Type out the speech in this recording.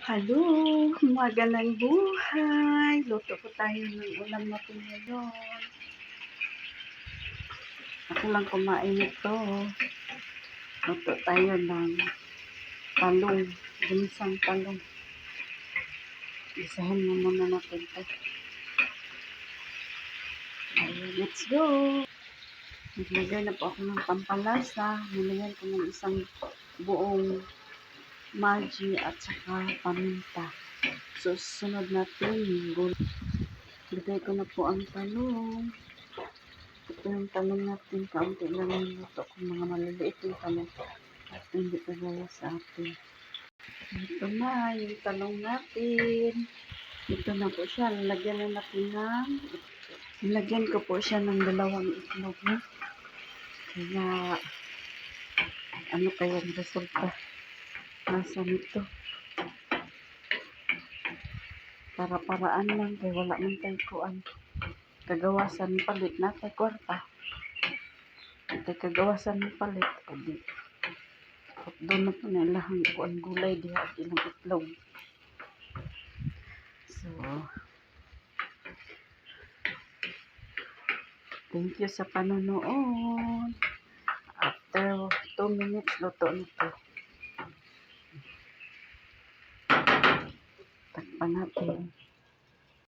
Hello, magandang buhay. Luto po tayo ng ulam natin ngayon. Ako lang kumain ito. Luto tayo ng talong, ginisang talong. Isahin mo muna natin ito. Ayun, let's go. Naglagay na po ako ng pampalasa. Nilagyan ko ng isang buong Maggi at saka paminta. So, sunod natin gulay. Lagay ko na po ang talong. Ito yung talong natin. Kaunti lang yung luto kung mga maliliit yung talong. At hindi kagaya sa atin. Ito na yung talong natin. Ito na po siya. Lagyan ko po siya ng 2 itlog. Kaya, ano kaya ang resulta? Nasa nito. Para-paraan lang. Kaya wala man tayo kuan. Kagawasan palit na tayo kwarta. Kaya kagawasan palit. Kaya doon na po na ilahang kuan gulay diha at ilang itlog. So, thank you sa panonood. After 2 minutes, luto nito. Takpan natin.